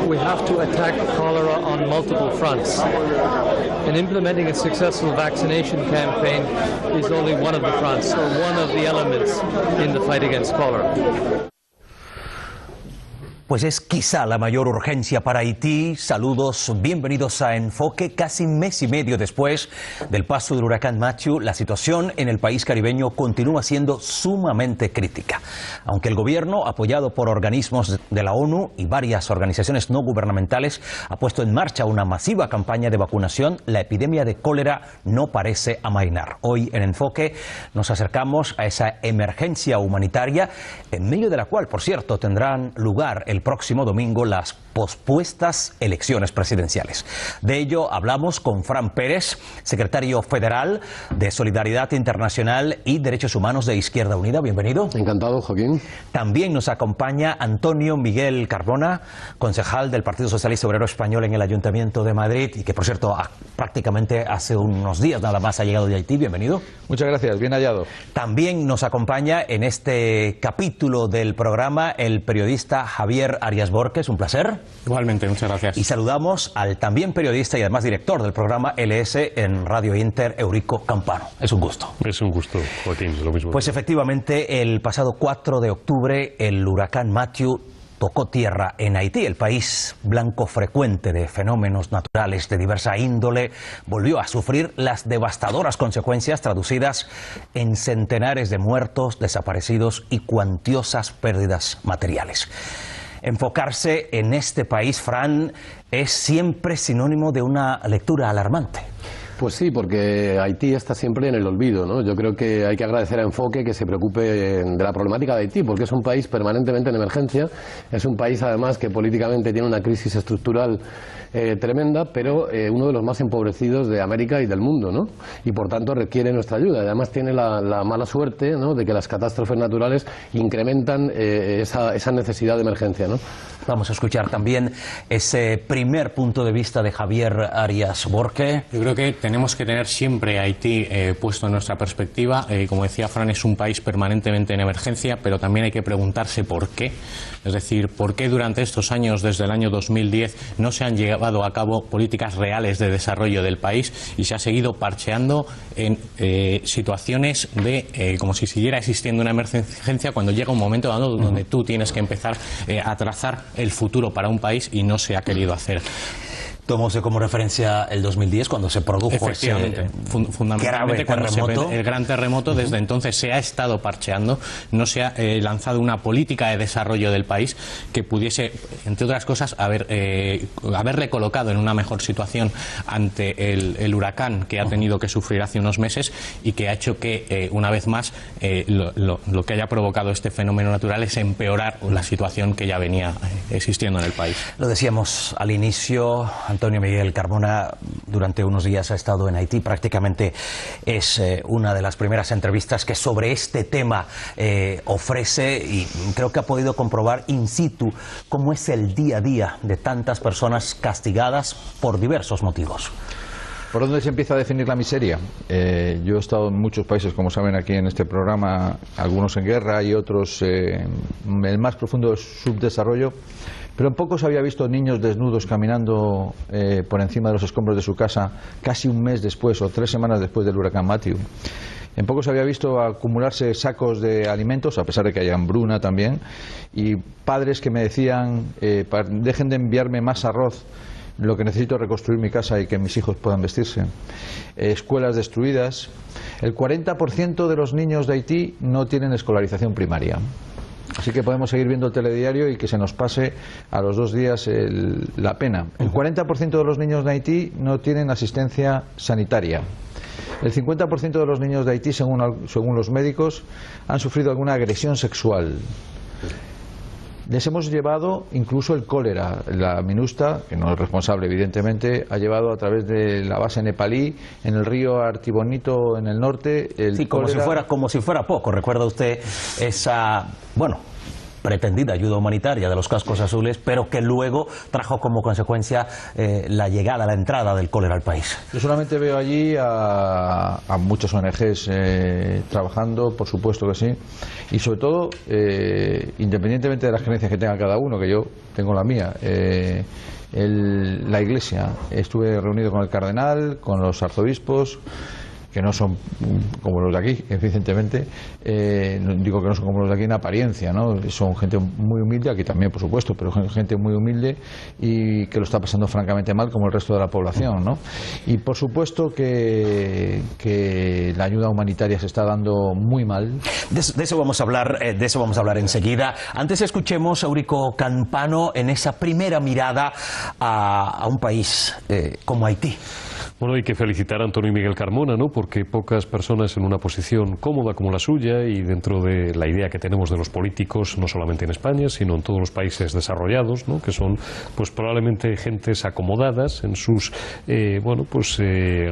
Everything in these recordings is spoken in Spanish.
we have to attack cholera on multiple fronts. And implementing a successful vaccination campaign is only one of the fronts, or one of the elements in the fight against cholera. Pues es quizá la mayor urgencia para Haití. Saludos, bienvenidos a Enfoque. Casi mes y medio después del paso del huracán Matthew, la situación en el país caribeño continúa siendo sumamente crítica. Aunque el gobierno, apoyado por organismos de la ONU y varias organizaciones no gubernamentales, ha puesto en marcha una masiva campaña de vacunación, la epidemia de cólera no parece amainar. Hoy en Enfoque nos acercamos a esa emergencia humanitaria, en medio de la cual, por cierto, tendrán lugar el próximo domingo las pospuestas elecciones presidenciales. De ello hablamos con Fran Pérez, secretario federal de Solidaridad Internacional y Derechos Humanos de Izquierda Unida. Bienvenido. Encantado, Joaquín. También nos acompaña Antonio Miguel Carbona, concejal del Partido Socialista Obrero Español en el Ayuntamiento de Madrid y que, por cierto, prácticamente hace unos días nada más ha llegado de Haití. Bienvenido. Muchas gracias, bien hallado. También nos acompaña en este capítulo del programa el periodista Javier Arias Borges. Un placer. Igualmente, muchas gracias. Y saludamos al también periodista y además director del programa LS en Radio Inter, Eurico Campano. Es un gusto. Es un gusto, Joaquín, lo mismo. Pues efectivamente, el pasado 4 de octubre el huracán Matthew tocó tierra en Haití. El país, blanco frecuente de fenómenos naturales de diversa índole, volvió a sufrir las devastadoras consecuencias traducidas en centenares de muertos, desaparecidos y cuantiosas pérdidas materiales. Enfocarse en este país, Fran, es siempre sinónimo de una lectura alarmante. Pues sí, porque Haití está siempre en el olvido, ¿no? Yo creo que hay que agradecer a Enfoque que se preocupe de la problemática de Haití, porque es un país permanentemente en emergencia, es un país además que políticamente tiene una crisis estructural tremenda, pero uno de los más empobrecidos de América y del mundo, ¿no? Y por tanto requiere nuestra ayuda. Además tiene la mala suerte, ¿no?, de que las catástrofes naturales incrementan esa necesidad de emergencia, ¿no? Vamos a escuchar también ese primer punto de vista de Javier Arias Borges. Yo creo que tenemos que tener siempre a Haití puesto en nuestra perspectiva. Como decía Fran, es un país permanentemente en emergencia, pero también hay que preguntarse por qué. Es decir, por qué durante estos años, desde el año 2010, no se han llevado a cabo políticas reales de desarrollo del país y se ha seguido parcheando en situaciones de como si siguiera existiendo una emergencia cuando llega un momento dado donde tú tienes que empezar a trazar el futuro para un país y no se ha querido hacer. Tomóse como referencia el 2010 cuando se produjo ese fundamentalmente cuando terremoto. El gran terremoto. Desde entonces se ha estado parcheando, no se ha lanzado una política de desarrollo del país que pudiese, entre otras cosas, haberle colocado en una mejor situación ante el huracán que ha tenido que sufrir hace unos meses y que ha hecho que, una vez más, lo que haya provocado este fenómeno natural es empeorar la situación que ya venía existiendo en el país. Lo decíamos al inicio, Antonio Miguel Carbona durante unos días ha estado en Haití, prácticamente es una de las primeras entrevistas que sobre este tema ofrece y creo que ha podido comprobar in situ cómo es el día a día de tantas personas castigadas por diversos motivos. ¿Por dónde se empieza a definir la miseria? Yo he estado en muchos países, como saben aquí en este programa, algunos en guerra y otros en el más profundo subdesarrollo, pero en pocos había visto niños desnudos caminando por encima de los escombros de su casa casi un mes después o 3 semanas después del huracán Matthew. En pocos había visto acumularse sacos de alimentos, a pesar de que hay hambruna también, y padres que me decían, dejen de enviarme más arroz, lo que necesito es reconstruir mi casa y que mis hijos puedan vestirse. Escuelas destruidas. El 40% de los niños de Haití no tienen escolarización primaria. Así que podemos seguir viendo el telediario y que se nos pase a los 2 días la pena. El 40% de los niños de Haití no tienen asistencia sanitaria. El 50% de los niños de Haití, según los médicos, han sufrido alguna agresión sexual. Les hemos llevado incluso el cólera. La MINUSTA, que no es responsable evidentemente, ha llevado a través de la base nepalí en el río Artibonito en el norte el sí, como si fuera poco. ¿Recuerda usted esa, pretendida ayuda humanitaria de los cascos azules, pero que luego trajo como consecuencia la llegada, la entrada del cólera al país. Yo solamente veo allí a muchas ONGs trabajando, por supuesto que sí, y sobre todo, independientemente de las creencias que tenga cada uno, que yo tengo la mía, la Iglesia. Estuve reunido con el cardenal, con los arzobispos, que no son como los de aquí, evidentemente. Digo que no son como los de aquí en apariencia, ¿no? Son gente muy humilde, aquí también, por supuesto, pero gente muy humilde y que lo está pasando francamente mal, como el resto de la población, ¿no? Y por supuesto que la ayuda humanitaria se está dando muy mal. De eso vamos a hablar enseguida. Antes escuchemos a Eurico Campano en esa primera mirada a un país como Haití. Bueno, hay que felicitar a Antonio Miguel Carmona, ¿no? Porque pocas personas en una posición cómoda como la suya y dentro de la idea que tenemos de los políticos, no solamente en España, sino en todos los países desarrollados, ¿no? Que son, pues probablemente gentes acomodadas en sus,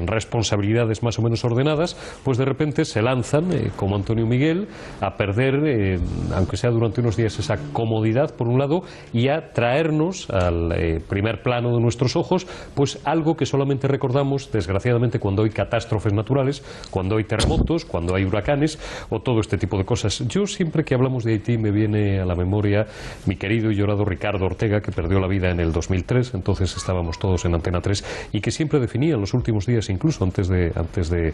responsabilidades más o menos ordenadas, pues de repente se lanzan, como Antonio Miguel, a perder, aunque sea durante unos días, esa comodidad, por un lado, y a traernos al primer plano de nuestros ojos, pues algo que solamente recordamos desgraciadamente cuando hay catástrofes naturales, cuando hay terremotos, cuando hay huracanes o todo este tipo de cosas. Yo siempre que hablamos de Haití me viene a la memoria mi querido y llorado Ricardo Ortega, que perdió la vida en el 2003, entonces estábamos todos en Antena 3, y que siempre definía en los últimos días, incluso antes de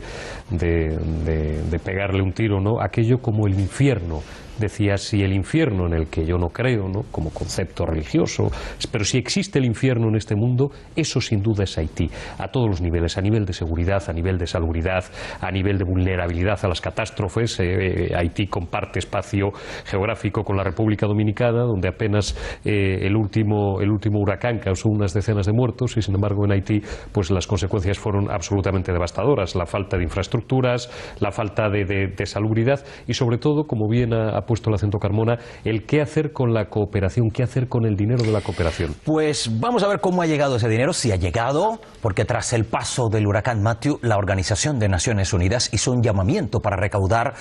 pegarle un tiro, ¿no?, aquello como el infierno. Decía, si el infierno, en el que yo no creo, ¿no?, como concepto religioso, pero si existe el infierno en este mundo, eso sin duda es Haití, a todos los niveles, a nivel de seguridad, a nivel de salubridad, a nivel de vulnerabilidad a las catástrofes. Haití comparte espacio geográfico con la República Dominicana, donde apenas el último huracán causó unas decenas de muertos, y sin embargo en Haití pues las consecuencias fueron absolutamente devastadoras, la falta de infraestructuras, la falta de salubridad y sobre todo, como bien ha puesto el acento Carmona, el qué hacer con la cooperación, qué hacer con el dinero de la cooperación. Pues vamos a ver cómo ha llegado ese dinero, si ha llegado, porque tras el paso del huracán Matthew, la Organización de Naciones Unidas hizo un llamamiento para recaudar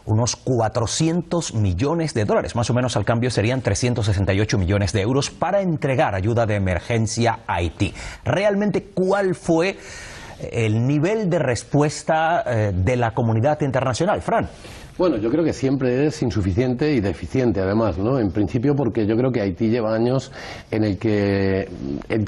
unos 400 millones de dólares, más o menos al cambio serían 368 millones de euros para entregar ayuda de emergencia a Haití. Realmente, ¿cuál fue el nivel de respuesta de la comunidad internacional, Fran? Bueno, yo creo que siempre es insuficiente y deficiente, además, ¿no? En principio porque yo creo que Haití lleva años en el que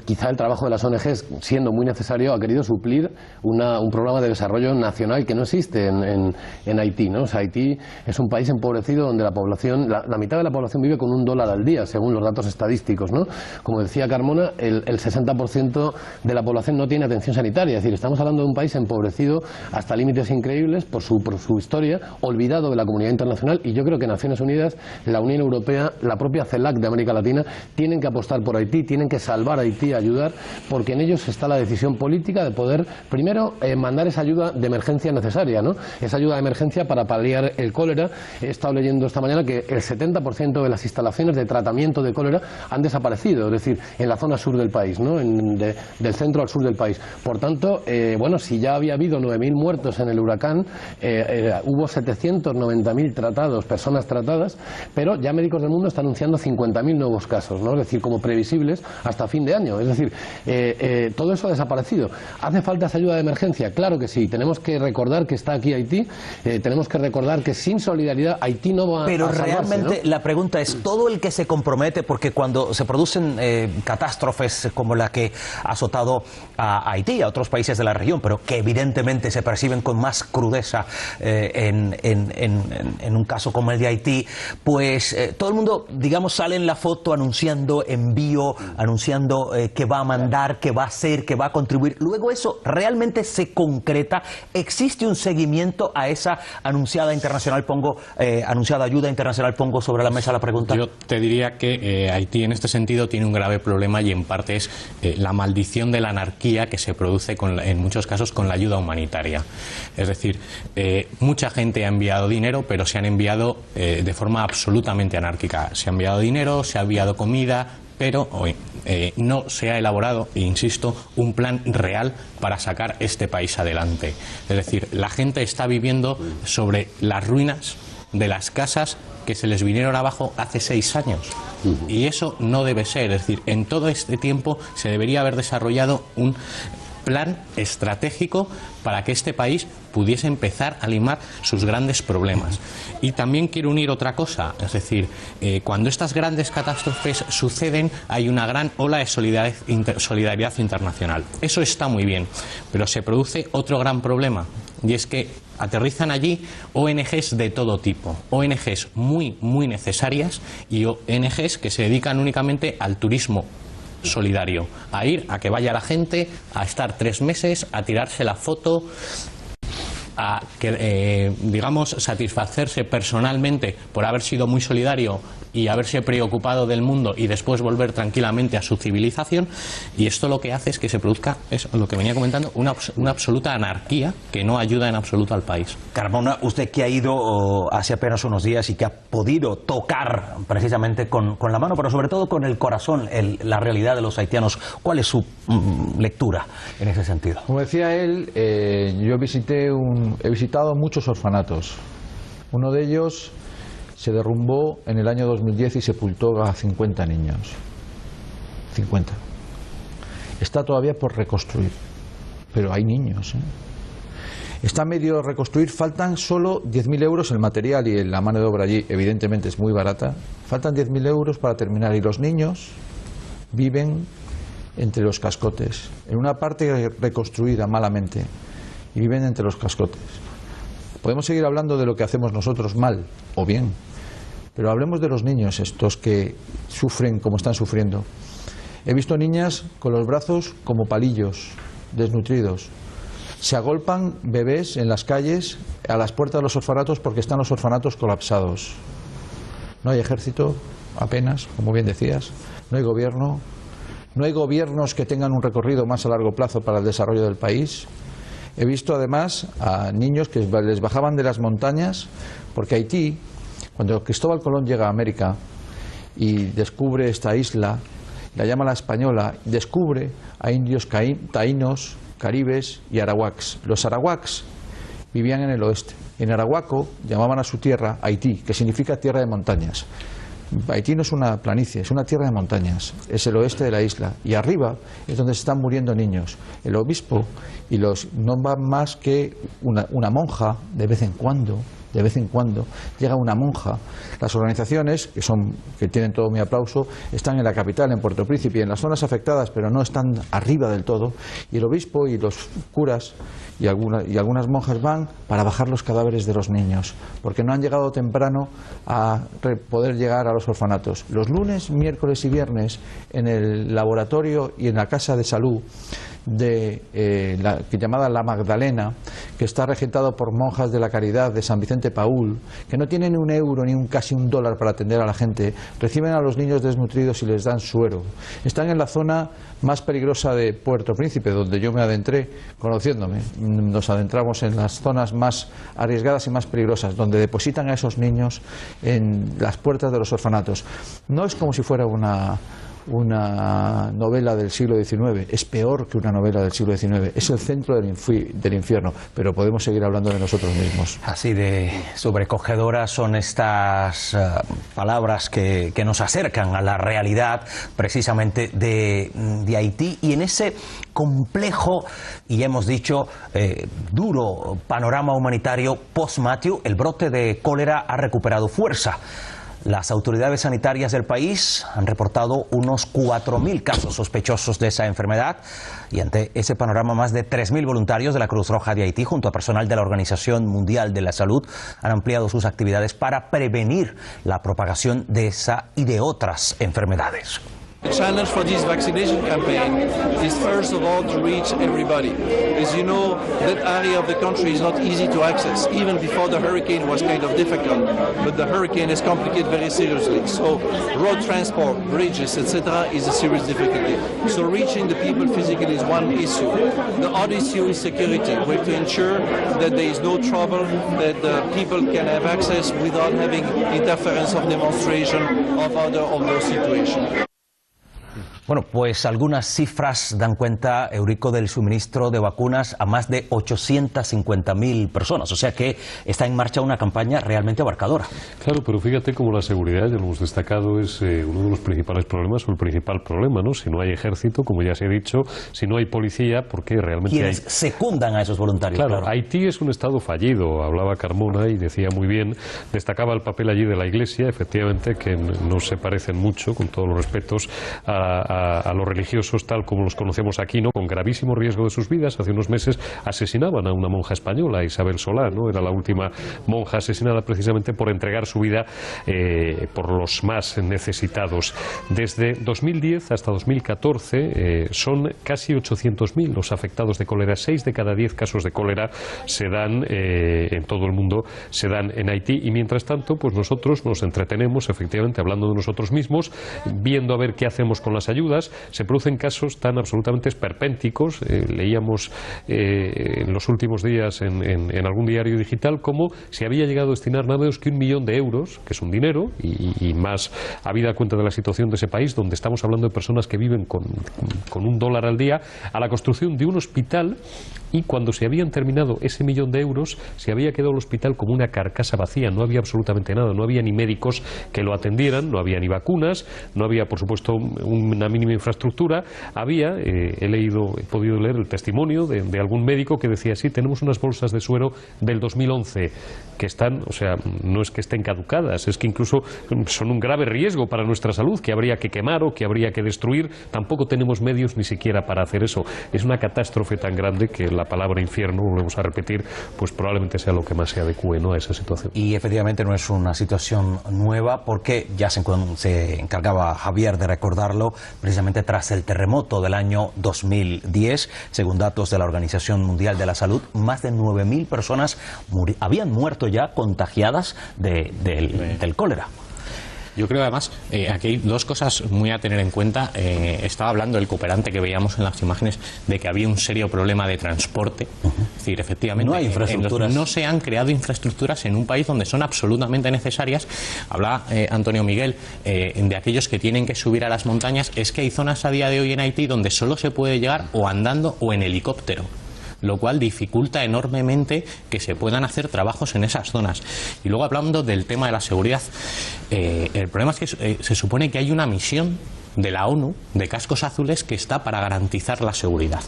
quizá el trabajo de las ONGs, siendo muy necesario, ha querido suplir un programa de desarrollo nacional que no existe en Haití, ¿no? O sea, Haití es un país empobrecido donde la población, la mitad de la población vive con $1 al día, según los datos estadísticos, ¿no? Como decía Carmona, el 60% de la población no tiene atención sanitaria, es decir, estamos hablando de un país empobrecido hasta límites increíbles por su historia, olvidado de la comunidad internacional, y yo creo que Naciones Unidas, la Unión Europea, la propia CELAC de América Latina tienen que apostar por Haití, tienen que salvar a Haití, ayudar, porque en ellos está la decisión política de poder, primero, mandar esa ayuda de emergencia necesaria, ¿no? Esa ayuda de emergencia para paliar el cólera. He estado leyendo esta mañana que el 70% de las instalaciones de tratamiento de cólera han desaparecido, es decir, en la zona sur del país, ¿no? Del centro al sur del país. Por tanto, si ya había habido 9.000 muertos en el huracán, hubo 790.000 tratados, personas tratadas, pero ya Médicos del Mundo está anunciando 50.000 nuevos casos, ¿no? Es decir, como previsibles hasta fin de año. Es decir, todo eso ha desaparecido. ¿Hace falta esa ayuda de emergencia? Claro que sí. Tenemos que recordar que está aquí Haití, tenemos que recordar que sin solidaridad Haití no va a salvarse. Pero realmente, ¿no? La pregunta es, todo el que se compromete, porque cuando se producen catástrofes como la que ha azotado a Haití, a otros países de la región, pero que evidentemente se perciben con más crudeza en un caso como el de Haití, pues todo el mundo, digamos, sale en la foto anunciando envío, anunciando que va a mandar, que va a hacer, que va a contribuir. Luego eso realmente se concreta. ¿Existe un seguimiento a esa anunciada ayuda internacional? Pongo sobre la mesa la pregunta. Yo te diría que Haití en este sentido tiene un grave problema, y en parte es la maldición de la anarquía que se produce en muchos casos con la ayuda humanitaria. Es decir, mucha gente ha enviado dinero, pero se han enviado de forma absolutamente anárquica. Se ha enviado dinero, se ha enviado comida, pero no se ha elaborado, e insisto, un plan real para sacar este país adelante. Es decir, la gente está viviendo sobre las ruinas de las casas que se les vinieron abajo hace 6 años. Y eso no debe ser. Es decir, en todo este tiempo se debería haber desarrollado un plan estratégico para que este país pudiese empezar a limar sus grandes problemas. Y también quiero unir otra cosa, es decir, cuando estas grandes catástrofes suceden hay una gran ola de solidaridad internacional. Eso está muy bien, pero se produce otro gran problema, y es que aterrizan allí ONGs de todo tipo, ONGs muy necesarias y ONGs que se dedican únicamente al turismo solidario, a ir, a que vaya la gente, a estar 3 meses, a tirarse la foto, a que, digamos, satisfacerse personalmente por haber sido muy solidario y haberse preocupado del mundo y después volver tranquilamente a su civilización. Y esto lo que hace es que se produzca, es lo que venía comentando, una absoluta anarquía que no ayuda en absoluto al país. Carmona, usted que ha ido hace apenas unos días y que ha podido tocar precisamente con la mano, pero sobre todo con el corazón, la realidad de los haitianos, ¿cuál es su lectura en ese sentido? Como decía él, yo he visitado muchos orfanatos. Uno de ellos se derrumbó en el año 2010 y sepultó a 50 niños. 50. Está todavía por reconstruir, pero hay niños, ¿eh? Está medio reconstruir, faltan solo 10.000 euros. El material y la mano de obra allí evidentemente es muy barata. Faltan 10.000 euros para terminar y los niños viven entre los cascotes, en una parte reconstruida malamente, y viven entre los cascotes. Podemos seguir hablando de lo que hacemos nosotros mal o bien, pero hablemos de los niños estos que sufren como están sufriendo. He visto niñas con los brazos como palillos, desnutridos. Se agolpan bebés en las calles a las puertas de los orfanatos porque están los orfanatos colapsados. No hay ejército, apenas, como bien decías. No hay gobierno. No hay gobiernos que tengan un recorrido más a largo plazo para el desarrollo del país. He visto además a niños que les bajaban de las montañas, porque Haití, cuando Cristóbal Colón llega a América y descubre esta isla, la llama la Española, descubre a indios taínos, caribes y arawaks. Los arawaks vivían en el oeste. En Arahuaco llamaban a su tierra Haití, que significa tierra de montañas. Haití no es una planicie, es una tierra de montañas, es el oeste de la isla, y arriba es donde se están muriendo niños. El obispo y los no van más que una monja de vez en cuando llega una monja. Las organizaciones que tienen todo mi aplauso están en la capital, en Puerto Príncipe, y en las zonas afectadas, pero no están arriba del todo, y el obispo y los curas y algunas monjas van para bajar los cadáveres de los niños, porque no han llegado temprano a poder llegar a los orfanatos. Los lunes, miércoles y viernes, en el laboratorio y en la casa de salud llamada La Magdalena, que está regentado por monjas de la Caridad de San Vicente Paúl, que no tienen ni un euro ni casi un dólar para atender a la gente, reciben a los niños desnutridos y les dan suero. Están en la zona más peligrosa de Puerto Príncipe, donde yo me adentré conociéndome. Nos adentramos en las zonas más arriesgadas y más peligrosas, donde depositan a esos niños en las puertas de los orfanatos. No es como si fuera una novela del siglo XIX, es peor que una novela del siglo XIX, es el centro del infierno, pero podemos seguir hablando de nosotros mismos. Así de sobrecogedoras son estas palabras que nos acercan a la realidad precisamente de Haití, y en ese complejo y hemos dicho duro panorama humanitario post-Matthew, el brote de cólera ha recuperado fuerza. Las autoridades sanitarias del país han reportado unos 4.000 casos sospechosos de esa enfermedad, y ante ese panorama más de 3.000 voluntarios de la Cruz Roja de Haití junto a personal de la Organización Mundial de la Salud han ampliado sus actividades para prevenir la propagación de esa y de otras enfermedades. The challenge for this vaccination campaign is first of all to reach everybody. As you know, that area of the country is not easy to access. Even before the hurricane was kind of difficult, but the hurricane has complicated very seriously. So road transport, bridges, etc. is a serious difficulty. So reaching the people physically is one issue. The other issue is security. We have to ensure that there is no trouble, that the people can have access without having interference of demonstration of those situations. Bueno, pues algunas cifras dan cuenta, Eurico, del suministro de vacunas a más de 850.000 personas. O sea que está en marcha una campaña realmente abarcadora. Claro, pero fíjate cómo la seguridad, ya lo hemos destacado, es uno de los principales problemas o el principal problema, ¿no? Si no hay ejército, como ya se ha dicho, si no hay policía, porque realmente quienes secundan a esos voluntarios. Claro, Haití es un estado fallido, hablaba Carmona y decía muy bien, destacaba el papel allí de la Iglesia, efectivamente, que no se parecen mucho, con todos los respetos, a los religiosos tal como los conocemos aquí, ¿no? Con gravísimo riesgo de sus vidas. Hace unos meses asesinaban a una monja española, Isabel Solá, ¿no? Era la última monja asesinada precisamente por entregar su vida por los más necesitados. Desde 2010 hasta 2014 son casi 800.000 los afectados de cólera. 6 de cada 10 casos de cólera se dan en todo el mundo, se dan en Haití, y mientras tanto pues nosotros nos entretenemos efectivamente hablando de nosotros mismos, viendo a ver qué hacemos con las ayudas. Se producen casos tan absolutamente esperpénticos, leíamos en los últimos días en algún diario digital como se había llegado a destinar nada menos que 1 millón de euros, que es un dinero, y más habida cuenta de la situación de ese país, donde estamos hablando de personas que viven con $1 al día, a la construcción de un hospital, y cuando se habían terminado ese 1 millón de euros, se había quedado el hospital como una carcasa vacía, no había absolutamente nada, no había ni médicos que lo atendieran, no había ni vacunas, no había por supuesto una mínima infraestructura. Había, he podido leer el testimonio de algún médico que decía, sí, tenemos unas bolsas de suero del 2011 que están, o sea, no es que estén caducadas, es que incluso son un grave riesgo para nuestra salud, que habría que quemar o que habría que destruir. Tampoco tenemos medios ni siquiera para hacer eso. Es una catástrofe tan grande que la palabra infierno, volvemos a repetir, pues probablemente sea lo que más se adecue, ¿no?, a esa situación. Y efectivamente no es una situación nueva, porque ya se encargaba Javier de recordarlo, precisamente tras el terremoto del año 2010, según datos de la Organización Mundial de la Salud, más de 9.000 personas habían muerto ya contagiadas del cólera. Yo creo además, aquí hay dos cosas muy a tener en cuenta. Estaba hablando el cooperante que veíamos en las imágenes de que había un serio problema de transporte. Es decir, efectivamente, no hay infraestructuras. No se han creado infraestructuras en un país donde son absolutamente necesarias. Hablaba Antonio Miguel de aquellos que tienen que subir a las montañas. Es que hay zonas a día de hoy en Haití donde solo se puede llegar o andando o en helicóptero, lo cual dificulta enormemente que se puedan hacer trabajos en esas zonas. Y luego, hablando del tema de la seguridad, el problema es que se supone que hay una misión de la ONU de cascos azules que está para garantizar la seguridad.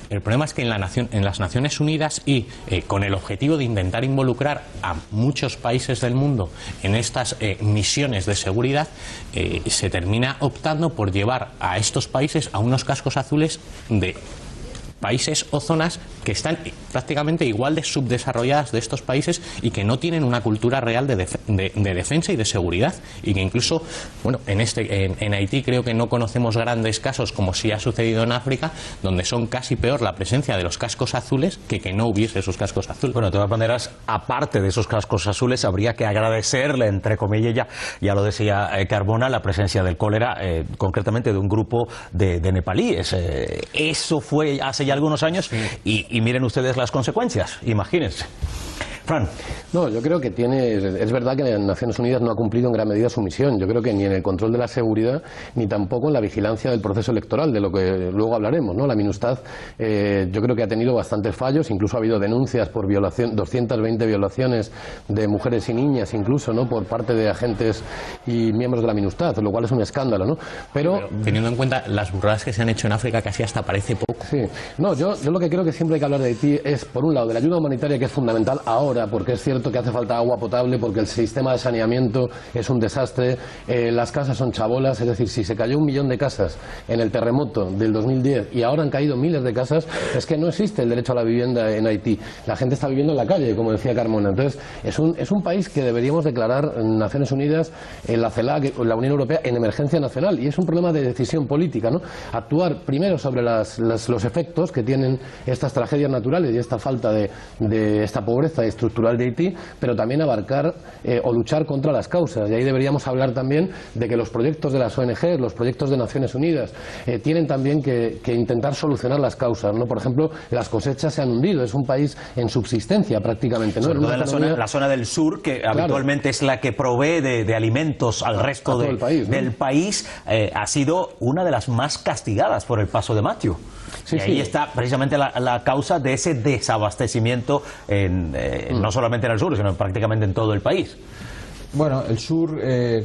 El problema es que en las Naciones Unidas y con el objetivo de intentar involucrar a muchos países del mundo en estas misiones de seguridad, se termina optando por llevar a estos países a unos cascos azules de países o zonas que están prácticamente igual de subdesarrolladas de estos países y que no tienen una cultura real de defensa y de seguridad, y que incluso, bueno, en Haití creo que no conocemos grandes casos como sí ha sucedido en África, donde son casi peor la presencia de los cascos azules que no hubiese esos cascos azules. Bueno, de todas maneras, aparte de esos cascos azules, habría que agradecerle, entre comillas, ya lo decía Carmona, la presencia del cólera, concretamente de un grupo de nepalíes. Eso fue hace ya algunos años, sí. Y miren ustedes las consecuencias, imagínense. Fran. No, yo creo que es verdad que las Naciones Unidas no ha cumplido en gran medida su misión. Yo creo que ni en el control de la seguridad, ni tampoco en la vigilancia del proceso electoral, de lo que luego hablaremos, ¿no? La MINUSTAH yo creo que ha tenido bastantes fallos, incluso ha habido denuncias por violación, 220 violaciones de mujeres y niñas, incluso, ¿no?, por parte de agentes y miembros de la MINUSTAH, lo cual es un escándalo, ¿no? Pero teniendo en cuenta las burradas que se han hecho en África, casi hasta parece poco. Sí. No, yo lo que creo que siempre hay que hablar de Haití es, por un lado, de la ayuda humanitaria, que es fundamental ahora, porque es cierto que hace falta agua potable, porque el sistema de saneamiento es un desastre, las casas son chabolas, es decir, si se cayó 1 millón de casas en el terremoto del 2010 y ahora han caído miles de casas, es que no existe el derecho a la vivienda en Haití. La gente está viviendo en la calle, como decía Carmona. Entonces, es un país que deberíamos declarar en Naciones Unidas, en la CELAC, en la Unión Europea, en emergencia nacional, y es un problema de decisión política, ¿no? Actuar primero sobre los efectos que tienen estas tragedias naturales y esta falta de esta pobreza, estructural de Haití, pero también abarcar o luchar contra las causas. Y ahí deberíamos hablar también de que los proyectos de las ONG, los proyectos de Naciones Unidas, tienen también que intentar solucionar las causas, ¿no? Por ejemplo, las cosechas se han hundido, es un país en subsistencia prácticamente, ¿no? Sobre todo en la zona del sur, que habitualmente es la que provee de alimentos al resto del país, ha sido una de las más castigadas por el paso de Matthew. Y ahí está precisamente la causa de ese desabastecimiento, no solamente en el sur, sino prácticamente en todo el país. Bueno, el sur,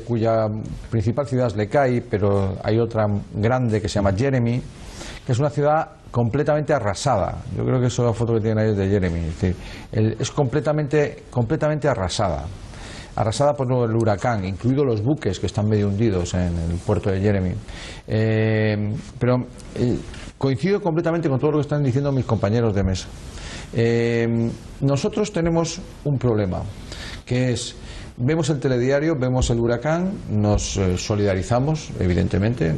cuya principal ciudad es Lekay, pero hay otra grande que se llama Jeremy, que es una ciudad completamente arrasada. Yo creo que esa es la foto que tienen ahí es de Jeremy. Es decir, es completamente arrasada. Arrasada por el huracán, incluidos los buques que están medio hundidos en el puerto de Jeremy. Pero coincido completamente con todo lo que están diciendo mis compañeros de mesa. Nosotros tenemos un problema, que es: vemos el telediario, vemos el huracán, nos solidarizamos, evidentemente,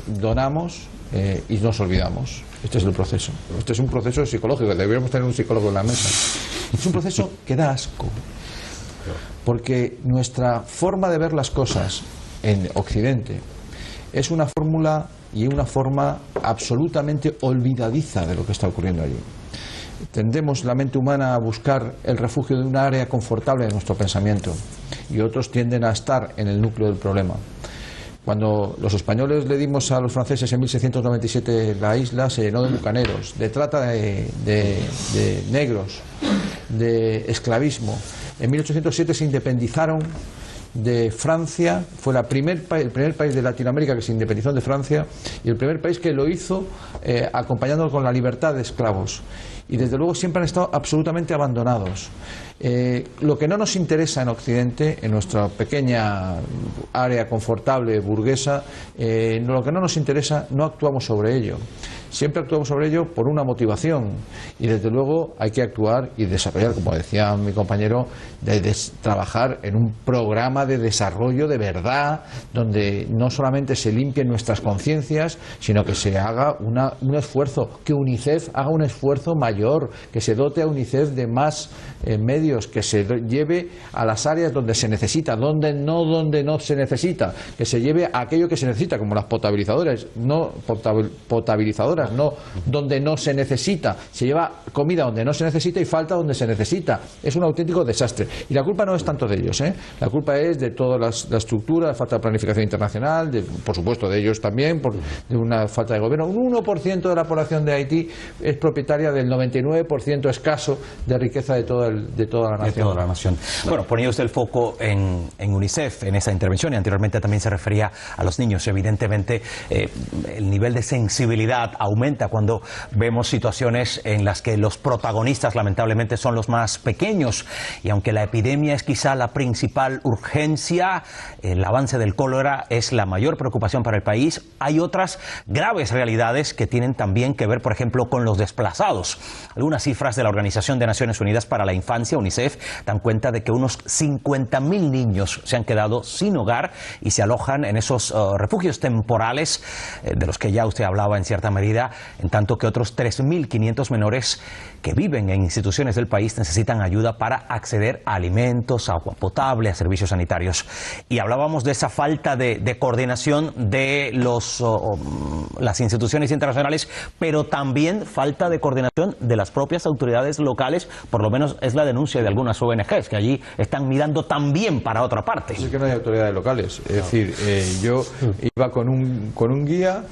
donamos y nos olvidamos. Este es el proceso. Este es un proceso psicológico. Deberíamos tener un psicólogo en la mesa. Es un proceso que da asco, porque nuestra forma de ver las cosas en Occidente es una fórmula y una forma absolutamente olvidadiza de lo que está ocurriendo allí. Tendemos la mente humana a buscar el refugio de un área confortable de nuestro pensamiento, y otros tienden a estar en el núcleo del problema. Cuando los españoles le dimos a los franceses en 1697 la isla, se llenó de bucaneros, de trata de negros, de esclavismo. En 1807 se independizaron de Francia, fue el primer país de Latinoamérica que se independizó de Francia, y el primer país que lo hizo acompañándolo con la libertad de esclavos. Y desde luego siempre han estado absolutamente abandonados. Lo que no nos interesa en Occidente, en nuestra pequeña área confortable burguesa, lo que no nos interesa, no actuamos sobre ello. Siempre actuamos sobre ello por una motivación, y desde luego hay que actuar y desarrollar, como decía mi compañero, trabajar en un programa de desarrollo de verdad, donde no solamente se limpien nuestras conciencias, sino que se haga un esfuerzo, que UNICEF haga un esfuerzo mayor, que se dote a UNICEF de más medios, que se lleve a las áreas donde se necesita, donde no se necesita, que se lleve a aquello que se necesita, como las potabilizadoras, no donde no se necesita. Se lleva comida donde no se necesita y falta donde se necesita. Es un auténtico desastre. Y la culpa no es tanto de ellos, la culpa es de toda la estructura, la falta de planificación internacional, por supuesto de ellos también, de una falta de gobierno. Un 1% de la población de Haití es propietaria del 99% escaso de riqueza de toda la nación. Bueno, ponía usted el foco en UNICEF en esa intervención, y anteriormente también se refería a los niños. Evidentemente, el nivel de sensibilidad aumenta cuando vemos situaciones en las que los protagonistas lamentablemente son los más pequeños, y aunque la epidemia es quizá la principal urgencia, el avance del cólera es la mayor preocupación para el país. Hay otras graves realidades que tienen también que ver, por ejemplo, con los desplazados. Algunas cifras de la Organización de Naciones Unidas para la Infancia, UNICEF, dan cuenta de que unos 50.000 niños se han quedado sin hogar y se alojan en esos refugios temporales, de los que ya usted hablaba en cierta medida, en tanto que otros 3.500 menores que viven en instituciones del país necesitan ayuda para acceder a alimentos, agua potable, a servicios sanitarios. Y hablábamos de esa falta de coordinación de las instituciones internacionales, pero también falta de coordinación de las propias autoridades locales. Por lo menos es la denuncia de algunas ONGs, que allí están mirando también para otra parte. Es que no hay autoridades locales. Es decir, yo iba con un guía.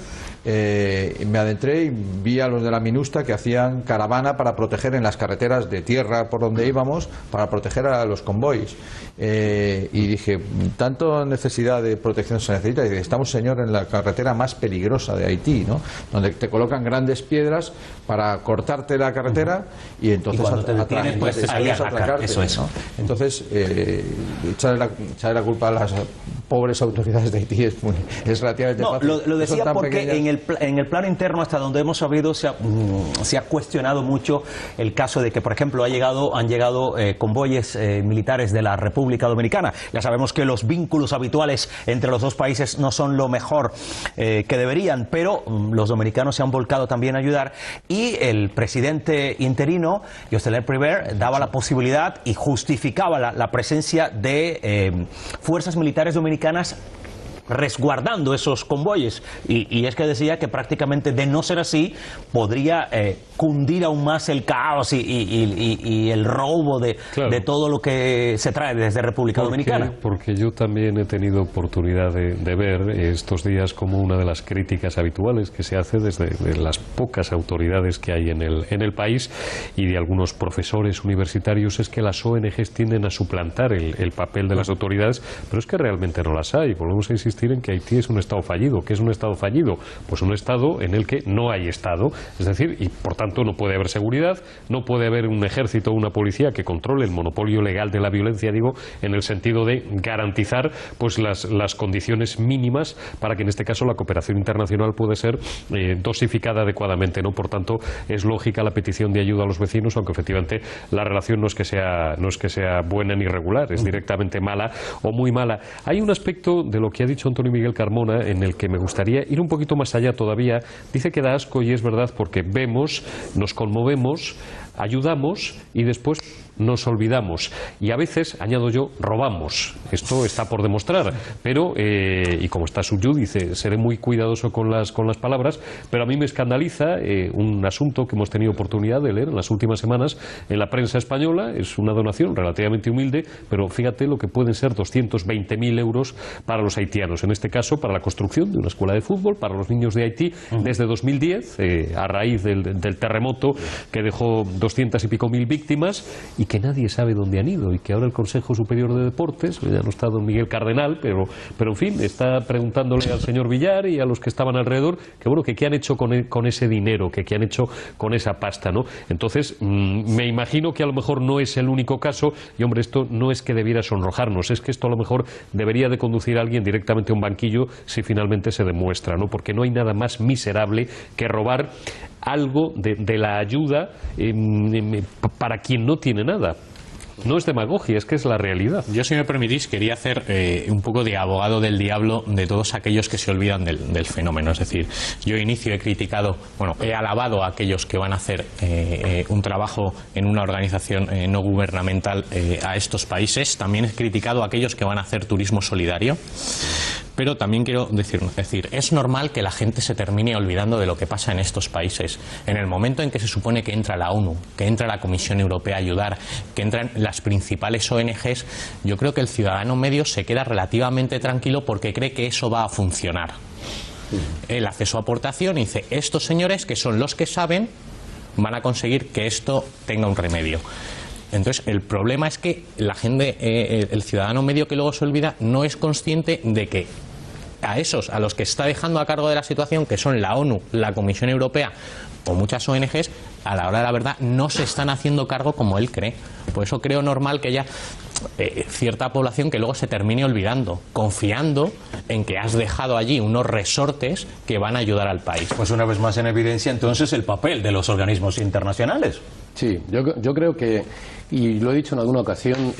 Me adentré y vi a los de la MINUSTA que hacían caravana para proteger en las carreteras de tierra por donde íbamos, para proteger a los convoys, y dije, tanto necesidad de protección se necesita. Y dije, estamos, señor, en la carretera más peligrosa de Haití, ¿no? Donde te colocan grandes piedras para cortarte la carretera y entonces atracarte, eso es, ¿no? Entonces echarle la culpa a las pobres autoridades de Haití es relativamente fácil. Lo decía porque en el plano interno, hasta donde hemos sabido, se ha cuestionado mucho el caso de que, por ejemplo, han llegado convoyes militares de la República Dominicana. Ya sabemos que los vínculos habituales entre los dos países no son lo mejor que deberían, pero los dominicanos se han volcado también a ayudar, y el presidente interino, Jocelyn Prévert, daba la posibilidad y justificaba la presencia de fuerzas militares dominicanas resguardando esos convoyes, y es que decía que prácticamente, de no ser así, podría cundir aún más el caos y el robo de todo lo que se trae desde República Dominicana. Porque yo también he tenido oportunidad de ver estos días como una de las críticas habituales que se hace desde las pocas autoridades que hay en el país y de algunos profesores universitarios, es que las ONGs tienden a suplantar el papel de las autoridades, pero es que realmente no las hay. Volvemos a insistir en que Haití es un Estado fallido. ¿Qué es un Estado fallido? Pues un Estado en el que no hay Estado, es decir, y por tanto no puede haber seguridad, no puede haber un ejército o una policía que controle el monopolio legal de la violencia, digo, en el sentido de garantizar pues las condiciones mínimas para que en este caso la cooperación internacional pueda ser dosificada adecuadamente, ¿no? Por tanto, es lógica la petición de ayuda a los vecinos, aunque efectivamente la relación no es que sea buena ni regular, es directamente mala o muy mala. Hay un aspecto de lo que ha dicho Antonio Miguel Carmona en el que me gustaría ir un poquito más allá todavía. Dice que da asco, y es verdad, porque vemos, nos conmovemos, ayudamos y después nos olvidamos, y a veces, añado yo, robamos. Esto está por demostrar, pero y como está Suyu, dice, seré muy cuidadoso con las palabras, pero a mí me escandaliza un asunto que hemos tenido oportunidad de leer en las últimas semanas en la prensa española. Es una donación relativamente humilde, pero fíjate lo que pueden ser 220.000 euros para los haitianos, en este caso para la construcción de una escuela de fútbol para los niños de Haití desde 2010, a raíz del terremoto que dejó 200 y pico mil víctimas, y que nadie sabe dónde han ido, y que ahora el Consejo Superior de Deportes, ya no está don Miguel Cardenal, pero en fin, está preguntándole al señor Villar y a los que estaban alrededor que bueno, que qué han hecho con ese dinero, que qué han hecho con esa pasta, ¿no? Entonces, me imagino que a lo mejor no es el único caso, y hombre, esto no es que debiera sonrojarnos, es que esto a lo mejor debería de conducir a alguien directamente a un banquillo si finalmente se demuestra, ¿no? Porque no hay nada más miserable que robar algo de la ayuda para quien no tiene nada. No es demagogia, es que es la realidad. Yo, si me permitís, quería hacer un poco de abogado del diablo de todos aquellos que se olvidan del fenómeno. Es decir, yo he criticado, he alabado a aquellos que van a hacer un trabajo en una organización no gubernamental a estos países. También he criticado a aquellos que van a hacer turismo solidario. Pero también quiero decir, es normal que la gente se termine olvidando de lo que pasa en estos países. En el momento en que se supone que entra la ONU, que entra la Comisión Europea a ayudar, que entran las principales ONGs, yo creo que el ciudadano medio se queda relativamente tranquilo porque cree que eso va a funcionar. Él hace su aportación y dice, estos señores, que son los que saben, van a conseguir que esto tenga un remedio. Entonces, el problema es que la gente, el ciudadano medio que luego se olvida, no es consciente de que a los que está dejando a cargo de la situación, que son la ONU, la Comisión Europea o muchas ONGs, a la hora de la verdad no se están haciendo cargo como él cree. Por eso creo normal que haya cierta población que luego se termine olvidando, confiando en que has dejado allí unos resortes que van a ayudar al país. Pues una vez más en evidencia entonces el papel de los organismos internacionales. Sí, yo creo que, y lo he dicho en alguna ocasión,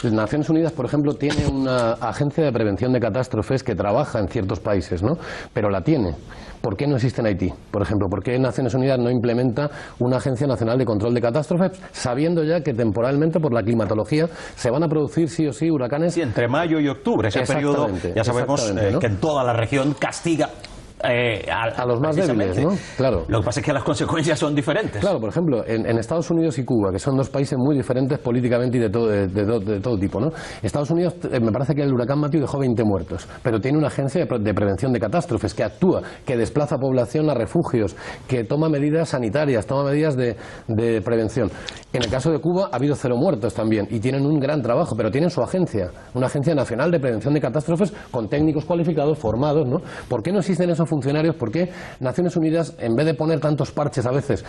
las Naciones Unidas, por ejemplo, tiene una agencia de prevención de catástrofes que trabaja en ciertos países, ¿no? Pero la tiene. ¿Por qué no existe en Haití? Por ejemplo, ¿por qué Naciones Unidas no implementa una agencia nacional de control de catástrofes, sabiendo ya que temporalmente, por la climatología, se van a producir sí o sí huracanes? Sí, entre mayo y octubre, ese periodo, ya sabemos ¿no? que en toda la región castiga a los más débiles, ¿no? Claro. Lo que pasa es que las consecuencias son diferentes. Claro, por ejemplo, en Estados Unidos y Cuba, que son dos países muy diferentes políticamente y de todo tipo, ¿no? Estados Unidos, me parece que el huracán Matthew dejó 20 muertos, pero tiene una agencia de prevención de catástrofes que actúa, que desplaza población a refugios, que toma medidas sanitarias, toma medidas de prevención. En el caso de Cuba ha habido 0 muertos también y tienen un gran trabajo, pero tienen su agencia, una agencia nacional de prevención de catástrofes con técnicos cualificados, formados, ¿no? ¿Por qué no existen esos muchos funcionarios por qué Naciones Unidas, en vez de poner tantos parches a veces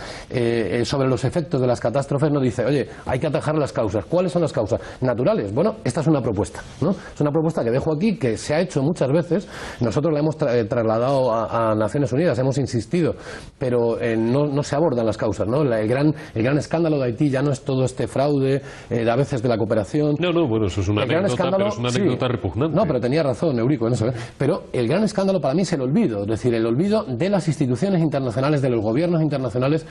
sobre los efectos de las catástrofes, no dice, oye, hay que atajar las causas. ¿Cuáles son las causas? Naturales. Bueno, esta es una propuesta, ¿no? Es una propuesta que dejo aquí, que se ha hecho muchas veces. Nosotros la hemos trasladado a Naciones Unidas, hemos insistido, pero no se abordan las causas, ¿no? El gran escándalo de Haití ya no es todo este fraude a veces de la cooperación. No, bueno, eso es una anécdota, pero es una anécdota repugnante. No, pero tenía razón Eurico en eso, ¿eh? Pero el gran escándalo para mí es el olvido, es decir, el olvido de las instituciones internacionales, de los gobiernos internacionales,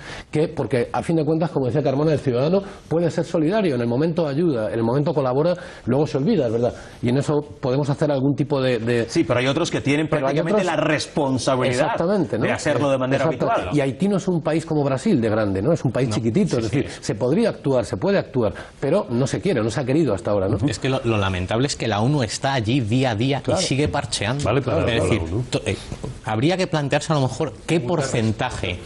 porque a fin de cuentas, como decía Carmona, el ciudadano puede ser solidario, en el momento ayuda, en el momento colabora, luego se olvida, es verdad. Y en eso podemos hacer algún tipo de... Sí, pero hay otros que tienen prácticamente la responsabilidad, ¿no?, de hacerlo de manera habitual. Y Haití no es un país como Brasil de grande, ¿no? Es un país chiquitito, es decir, se podría actuar, se puede actuar, pero no se quiere, no se ha querido hasta ahora, ¿no? Es que lo lamentable es que la ONU está allí día a día y sigue parcheando. Vale, es decir, habría que plantearse a lo mejor qué porcentaje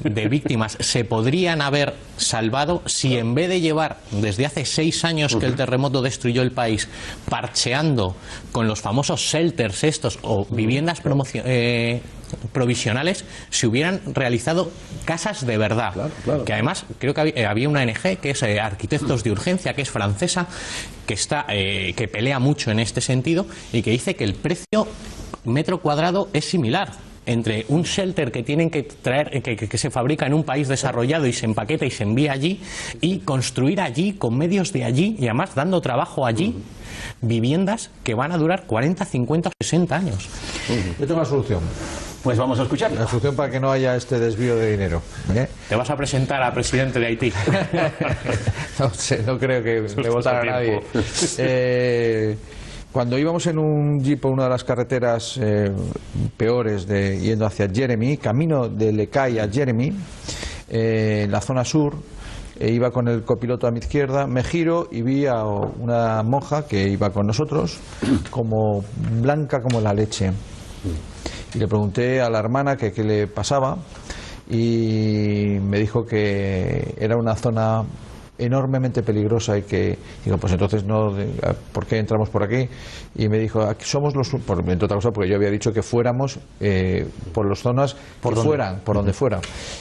de víctimas se podrían haber salvado si en vez de llevar desde hace 6 años que el terremoto destruyó el país parcheando con los famosos shelters estos o viviendas provisionales, se hubieran realizado casas de verdad. Que además creo que había una ONG que es Arquitectos de Urgencia, que es francesa, que pelea mucho en este sentido y que dice que el precio metro cuadrado es similar entre un shelter que tienen que traer, que se fabrica en un país desarrollado y se empaqueta y se envía allí, y construir allí con medios de allí y además dando trabajo allí viviendas que van a durar 40, 50, 60 años. Yo tengo la solución. Pues vamos a escuchar. La solución para que no haya este desvío de dinero. ¿Te vas a presentar al presidente de Haití? No sé, no creo que le votara a nadie. Cuando íbamos en un jeep por una de las carreteras peores yendo hacia Jeremy, camino de Lecay a Jeremy, en la zona sur, iba con el copiloto a mi izquierda, me giro y vi a una monja que iba con nosotros, como blanca como la leche. Y le pregunté a la hermana qué le pasaba y me dijo que era una zona enormemente peligrosa y que, digo, pues entonces no, ¿por qué entramos por aquí? Y me dijo, aquí somos los, entre otra cosa porque yo había dicho que fuéramos por las zonas por donde fuera.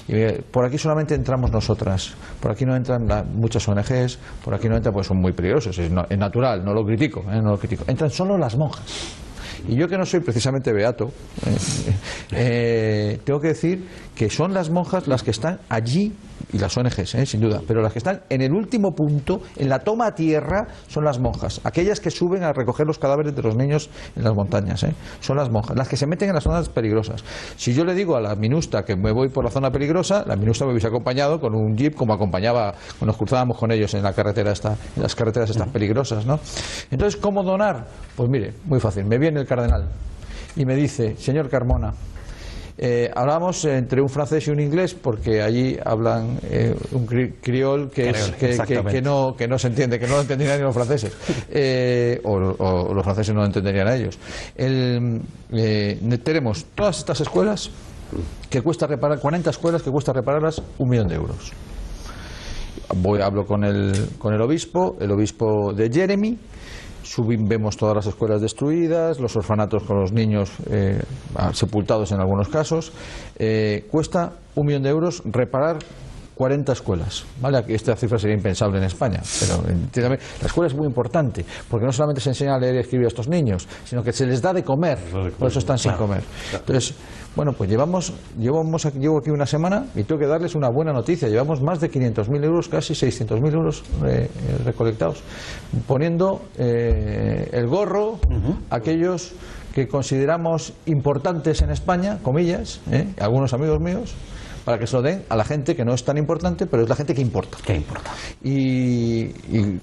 Y por aquí solamente entramos nosotras, por aquí no entran muchas ONGs, por aquí no entran, pues son muy peligrosos, es natural, no lo critico, no lo critico. Entran solo las monjas. Y yo, que no soy precisamente beato, tengo que decir que son las monjas las que están allí, y las ONGs, sin duda, pero las que están en el último punto, en la toma a tierra, son las monjas, aquellas que suben a recoger los cadáveres de los niños en las montañas, son las monjas, las que se meten en las zonas peligrosas. Si yo le digo a la minusta que me voy por la zona peligrosa, la minusta me hubiese acompañado con un jeep, como acompañaba cuando nos cruzábamos con ellos en la carretera en las carreteras estas peligrosas, ¿no? Entonces, ¿cómo donar? Pues mire, muy fácil, me viene el cardenal y me dice, señor Carmona, hablamos entre un francés y un inglés porque allí hablan un criol que no se entiende, que no lo entenderían ni los franceses, o los franceses no lo entenderían a ellos. Tenemos todas estas escuelas que cuesta reparar, 40 escuelas que cuesta repararlas 1 millón de euros. Hablo con el obispo de Jeremy. Vemos todas las escuelas destruidas, los orfanatos con los niños sepultados en algunos casos. Cuesta 1 millón de euros reparar 40 escuelas, ¿vale? Esta cifra sería impensable en España, pero entiéndame, la escuela es muy importante, porque no solamente se enseña a leer y escribir a estos niños, sino que se les da de comer, por eso están sin comer. Entonces, bueno, pues llevo aquí una semana y tengo que darles una buena noticia. Llevamos más de 500.000 euros, casi 600.000 euros recolectados, poniendo el gorro a aquellos que consideramos importantes en España, comillas, algunos amigos míos, para que se lo den a la gente que no es tan importante, pero es la gente que importa. ¿Qué importa? Y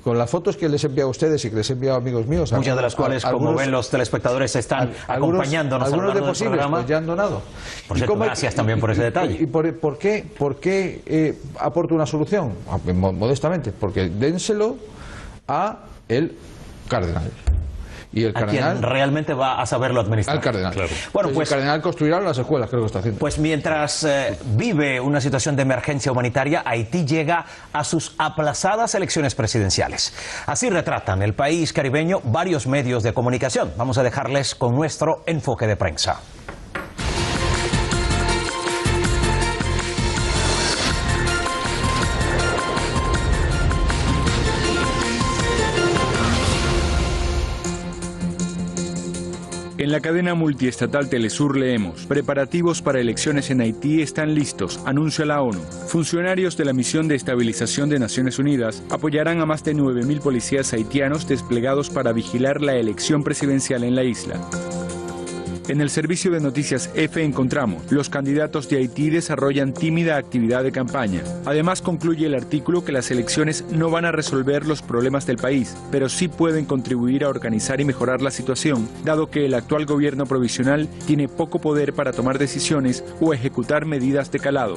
con las fotos que les he enviado a ustedes y que les he enviado a amigos míos, muchas de las cuales, como ven los telespectadores, están acompañándonos algunos a lo largo del programa. Pues ya han donado. Por cierto, gracias también por ese detalle. ¿Y por qué aporto una solución? Modestamente, porque dénselo a el cardenal. Y el cardenal, a quien realmente va a saberlo administrar. Al cardenal. Claro. Bueno, pues el cardenal construirá las escuelas, creo que está haciendo. Pues mientras vive una situación de emergencia humanitaria, Haití llega a sus aplazadas elecciones presidenciales. Así retratan el país caribeño varios medios de comunicación. Vamos a dejarles con nuestro enfoque de prensa. En la cadena multiestatal Telesur leemos: preparativos para elecciones en Haití están listos, anuncia la ONU. Funcionarios de la Misión de Estabilización de Naciones Unidas apoyarán a más de 9.000 policías haitianos desplegados para vigilar la elección presidencial en la isla. En el servicio de noticias EFE encontramos: los candidatos de Haití desarrollan tímida actividad de campaña. Además, concluye el artículo que las elecciones no van a resolver los problemas del país, pero sí pueden contribuir a organizar y mejorar la situación, dado que el actual gobierno provisional tiene poco poder para tomar decisiones o ejecutar medidas de calado.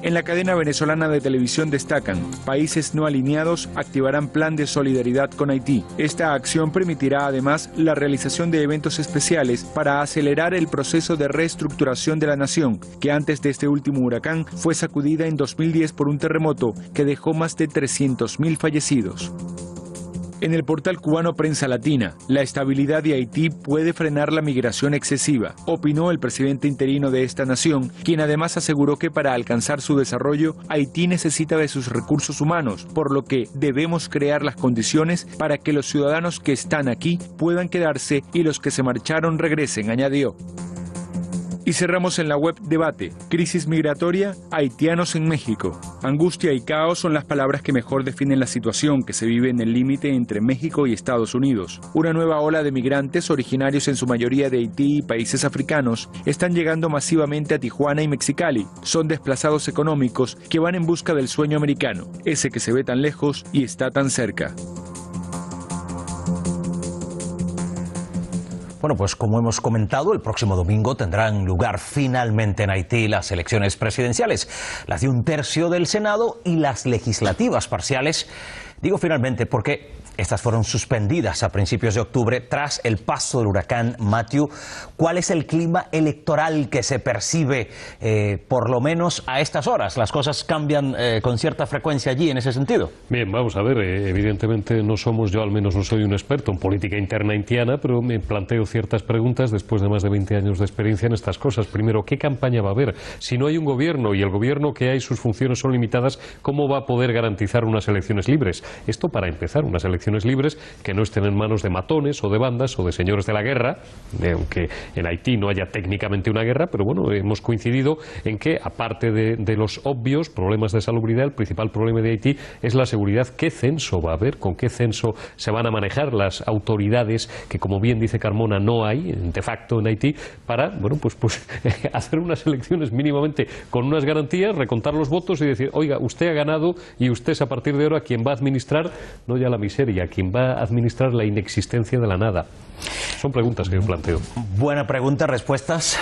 En la cadena venezolana de televisión destacan: países no alineados activarán plan de solidaridad con Haití. Esta acción permitirá además la realización de eventos especiales para acelerar el proceso de reestructuración de la nación, que antes de este último huracán fue sacudida en 2010 por un terremoto que dejó más de 300.000 fallecidos. En el portal cubano Prensa Latina, la estabilidad de Haití puede frenar la migración excesiva, opinó el presidente interino de esta nación, quien además aseguró que para alcanzar su desarrollo, Haití necesita de sus recursos humanos, por lo que debemos crear las condiciones para que los ciudadanos que están aquí puedan quedarse y los que se marcharon regresen, añadió. Y cerramos en la web debate: crisis migratoria, haitianos en México. Angustia y caos son las palabras que mejor definen la situación que se vive en el límite entre México y Estados Unidos. Una nueva ola de migrantes, originarios en su mayoría de Haití y países africanos, están llegando masivamente a Tijuana y Mexicali. Son desplazados económicos que van en busca del sueño americano, ese que se ve tan lejos y está tan cerca. Bueno, pues como hemos comentado, el próximo domingo tendrán lugar finalmente en Haití las elecciones presidenciales, las de un tercio del Senado y las legislativas parciales. Digo finalmente porque estas fueron suspendidas a principios de octubre tras el paso del huracán Matthew. ¿Cuál es el clima electoral que se percibe, por lo menos a estas horas? ¿Las cosas cambian con cierta frecuencia allí en ese sentido? Bien, vamos a ver, evidentemente no somos, yo al menos no soy un experto en política interna haitiana, pero me planteo ciertas preguntas después de más de 20 años de experiencia en estas cosas. Primero, ¿qué campaña va a haber? Si no hay un gobierno y el gobierno que hay, sus funciones son limitadas, ¿cómo va a poder garantizar unas elecciones libres? Esto para empezar, unas elecciones libres que no estén en manos de matones o de bandas o de señores de la guerra, aunque en Haití no haya técnicamente una guerra, pero bueno, hemos coincidido en que, aparte de los obvios problemas de salubridad, el principal problema de Haití es la seguridad. ¿Qué censo va a haber? ¿Con qué censo se van a manejar las autoridades que, como bien dice Carmona, no hay de facto en Haití para, bueno, pues hacer unas elecciones mínimamente con unas garantías, recontar los votos y decir: oiga, usted ha ganado y usted es a partir de ahora quien va a administrar no ya la miseria, quien va a administrar la inexistencia de la nada. Son preguntas que yo planteo. Buena pregunta, ¿respuestas?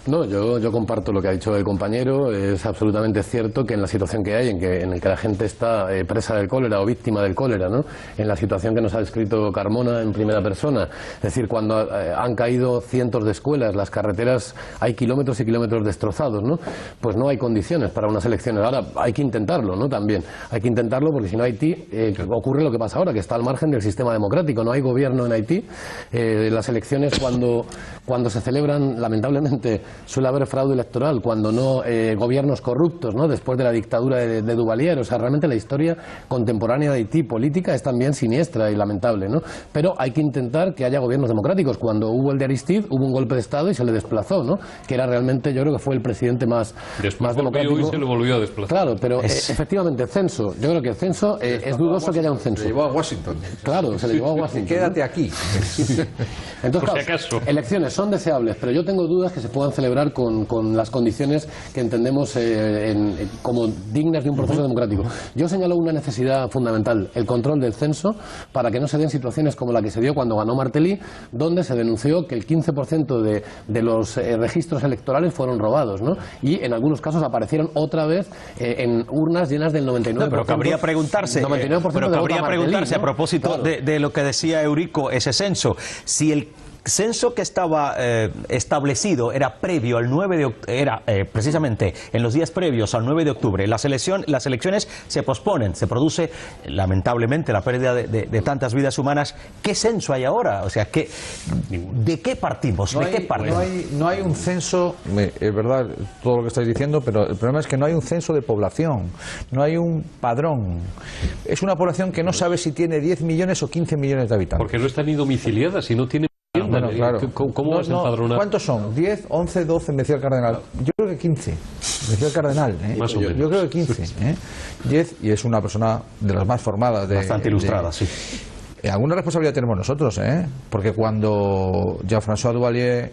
No, yo comparto lo que ha dicho el compañero. Es absolutamente cierto que en la situación que hay, en el que la gente está presa del cólera o víctima del cólera, ¿no? En la situación que nos ha descrito Carmona en primera persona, es decir, cuando han caído cientos de escuelas, las carreteras, hay kilómetros y kilómetros destrozados, ¿no? Pues no hay condiciones para unas elecciones. Ahora hay que intentarlo, ¿no? También hay que intentarlo, porque si no, Haití ocurre lo que pasa ahora, que está al margen del sistema democrático. No hay gobierno en Haití. Las elecciones, cuando se celebran, lamentablemente suele haber fraude electoral, cuando no gobiernos corruptos, ¿no? Después de la dictadura de Duvalier. O sea, realmente la historia contemporánea de Haití política es también siniestra y lamentable, ¿no? Pero hay que intentar que haya gobiernos democráticos. Cuando hubo el de Aristide, hubo un golpe de Estado y se le desplazó, ¿no? Que era realmente, yo creo que fue el presidente más democrático. Y se le volvió a desplazar. Claro, pero efectivamente el censo, yo creo que el censo es dudoso que haya un censo. Se llevó a Washington. Claro, se le llevó a Washington. Quédate aquí. Entonces, por si acaso. Elecciones son deseables, pero yo tengo dudas que se puedan celebrar con las condiciones que entendemos como dignas de un proceso democrático. Yo señalo una necesidad fundamental: el control del censo, para que no se den situaciones como la que se dio cuando ganó Martelly, donde se denunció que el 15% de los registros electorales fueron robados, ¿no? Y en algunos casos aparecieron otra vez en urnas llenas del 99%. No, pero cabría preguntarse, 99% a propósito, claro, de lo que decía Eurico, ese censo, si el censo que estaba establecido era previo al 9 de octubre, era precisamente en los días previos al 9 de octubre. Las elecciones se posponen, se produce lamentablemente la pérdida de tantas vidas humanas. ¿Qué censo hay ahora? O sea, ¿de qué partimos? No hay un censo, es verdad todo lo que estáis diciendo, pero el problema es que no hay un censo de población, no hay un padrón. Es una población que no sabe si tiene 10 millones o 15 millones de habitantes. Porque no están ni domiciliadas y no tienen. Bueno, claro. ¿Cómo vas a empadronar? ¿Cuántos son? ¿10, 11, 12? Me decía el cardenal. Yo creo que 15. Me decía el cardenal. Más o menos. Yo creo que 15. 10, y es una persona de las más formadas. Bastante ilustrada, sí. Alguna responsabilidad tenemos nosotros, porque cuando Jean-François Duvalier,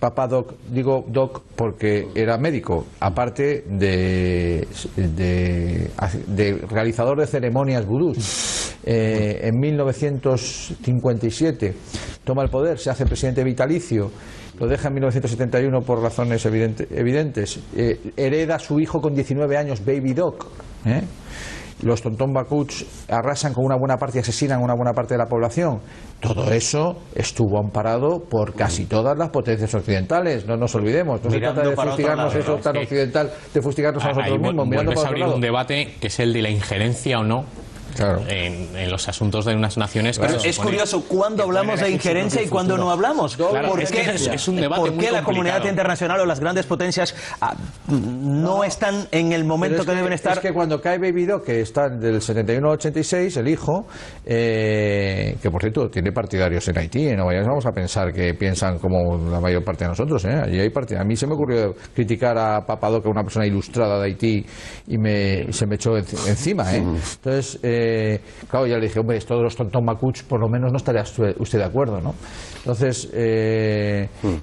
Papa Doc, digo Doc porque era médico, aparte de realizador de ceremonias vudús, en 1957 toma el poder, se hace presidente vitalicio, lo deja en 1971 por razones evidentes, hereda a su hijo con 19 años, Baby Doc, los Tonton Bakuts arrasan con una buena parte y asesinan a una buena parte de la población. Todo eso estuvo amparado por casi todas las potencias occidentales, no nos olvidemos. No se trata de fustigarnos eso tan occidental, de fustigarnos a nosotros mismos. Vuelves a abrir un debate que es el de la injerencia o no. Claro. En los asuntos de unas naciones. Pero es curioso, ¿cuándo hablamos de injerencia y cuándo no hablamos? Claro, es un debate ¿Por qué la comunidad internacional o las grandes potencias no están en el momento que deben estar? Es que cuando cae Baby Doc, que está del 71 al 86, el hijo, que por cierto tiene partidarios en Haití, no vamos a pensar que piensan como la mayor parte de nosotros, allí hay partidarios. A mí se me ocurrió criticar a Papa Doc, una persona ilustrada de Haití, y se me echó encima, Entonces, claro, ya le dije, hombre, esto de los Tonton Macuts, por lo menos no estaría usted de acuerdo, ¿no? Entonces,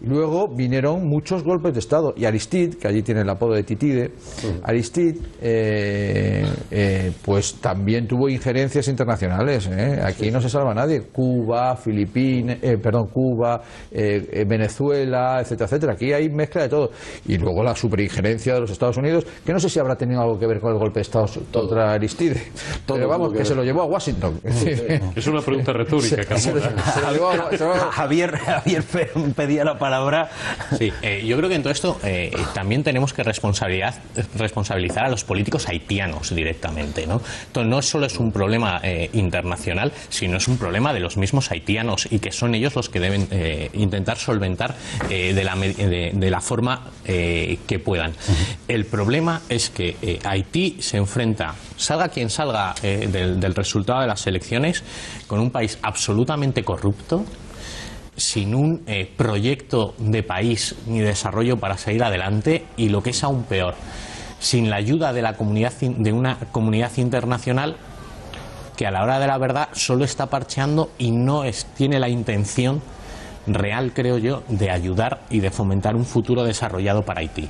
luego vinieron muchos golpes de Estado, y Aristide, que allí tiene el apodo de Titide, Aristide, pues también tuvo injerencias internacionales, aquí no se salva nadie, Cuba, Cuba, Venezuela, etcétera, etcétera, aquí hay mezcla de todo, y luego la superinjerencia de los Estados Unidos, que no sé si habrá tenido algo que ver con el golpe de Estado contra Aristide, pero vamos, que se lo llevó a Washington. Es una pregunta retórica, Javier pedía la palabra. Sí, yo creo que en todo esto también tenemos que responsabilizar a los políticos haitianos directamente, ¿no? Entonces no solo es un problema internacional, sino es un problema de los mismos haitianos, y que son ellos los que deben intentar solventar de la forma que puedan. El problema es que Haití se enfrenta, salga quien salga del resultado de las elecciones, con un país absolutamente corrupto, sin un proyecto de país ni desarrollo para salir adelante, y lo que es aún peor, sin la ayuda de una comunidad internacional que a la hora de la verdad solo está parcheando y no tiene la intención real, creo yo, de ayudar y de fomentar un futuro desarrollado para Haití.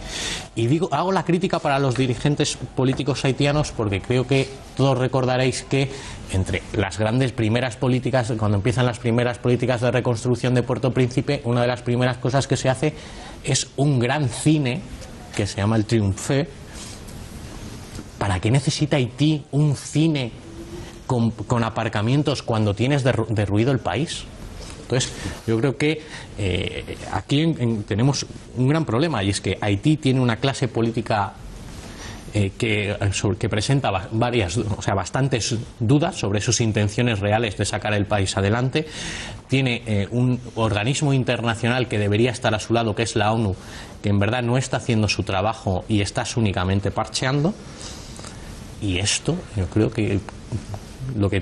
Y hago la crítica para los dirigentes políticos haitianos, porque creo que todos recordaréis que entre las grandes primeras políticas, cuando empiezan las primeras políticas de reconstrucción de Puerto Príncipe, una de las primeras cosas que se hace es un gran cine que se llama el Triomphé. ¿Para qué necesita Haití un cine con aparcamientos cuando tienes derruido el país? Entonces, yo creo que aquí tenemos un gran problema, y es que Haití tiene una clase política que presenta bastantes dudas sobre sus intenciones reales de sacar el país adelante. Tiene un organismo internacional que debería estar a su lado, que es la ONU, que en verdad no está haciendo su trabajo y está únicamente parcheando. Y esto, yo creo que lo que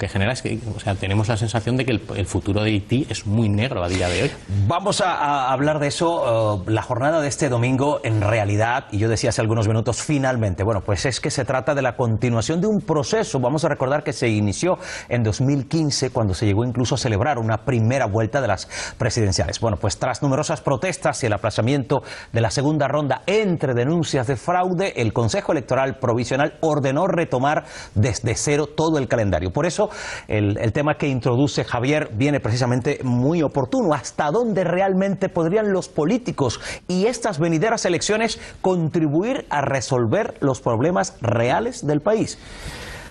genera es que, tenemos la sensación de que el futuro de Haití es muy negro a día de hoy. Vamos a hablar de eso. La jornada de este domingo, en realidad, y yo decía hace algunos minutos, finalmente, bueno, pues es que se trata de la continuación de un proceso. Vamos a recordar que se inició en 2015, cuando se llegó incluso a celebrar una primera vuelta de las presidenciales. Bueno, pues tras numerosas protestas y el aplazamiento de la segunda ronda entre denuncias de fraude, el Consejo Electoral Provisional ordenó retomar desde cero todo el calendario. Por eso el tema que introduce Javier viene precisamente muy oportuno. ¿Hasta dónde realmente podrían los políticos y estas venideras elecciones contribuir a resolver los problemas reales del país?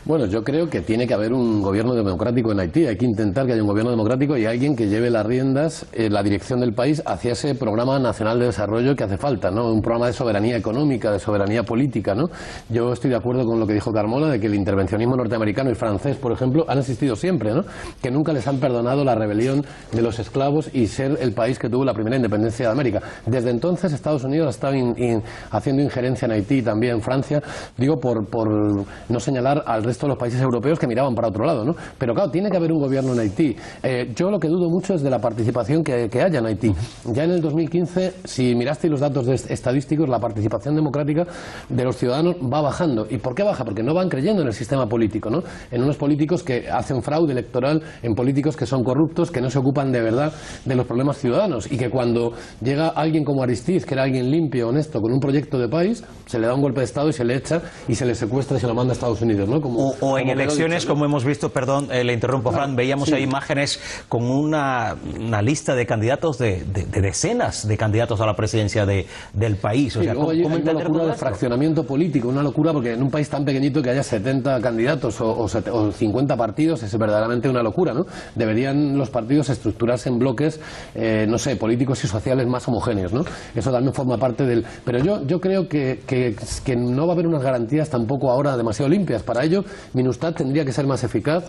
Bueno, yo creo que tiene que haber un gobierno democrático en Haití. Hay que intentar que haya un gobierno democrático y alguien que lleve las riendas, la dirección del país hacia ese programa nacional de desarrollo que hace falta, ¿no? Un programa de soberanía económica, de soberanía política, ¿no? Yo estoy de acuerdo con lo que dijo Carmona, de que el intervencionismo norteamericano y francés, por ejemplo, han existido siempre, ¿no? Que nunca les han perdonado la rebelión de los esclavos y ser el país que tuvo la primera independencia de América. Desde entonces Estados Unidos ha estado haciendo injerencia en Haití y también Francia, digo, por no señalar al resto resto de los países europeos que miraban para otro lado, ¿no? Pero claro, tiene que haber un gobierno en Haití. Yo lo que dudo mucho es de la participación que haya en Haití. Ya en el 2015, si mirasteis los datos estadísticos, la participación democrática de los ciudadanos va bajando. ¿Y por qué baja? Porque no van creyendo en el sistema político, ¿no? En unos políticos que hacen fraude electoral, en políticos que son corruptos, que no se ocupan de verdad de los problemas ciudadanos, y que cuando llega alguien como Aristiz, que era alguien limpio, honesto, con un proyecto de país, se le da un golpe de Estado y se le echa y se le secuestra y se lo manda a Estados Unidos, ¿no? O en elecciones, como hemos visto, perdón, le interrumpo, claro, Fran, veíamos ahí imágenes con una lista de candidatos, de decenas de candidatos a la presidencia del país. O sea, ¿cómo hay una entender locura todo de esto? fraccionamiento político, una locura, porque en un país tan pequeñito que haya 70 candidatos o 50 partidos es verdaderamente una locura, ¿no? Deberían los partidos estructurarse en bloques, no sé, políticos y sociales más homogéneos, ¿no? Eso también forma parte del... Pero yo creo que no va a haber unas garantías tampoco ahora demasiado limpias. Para ello, Minustah tendría que ser más eficaz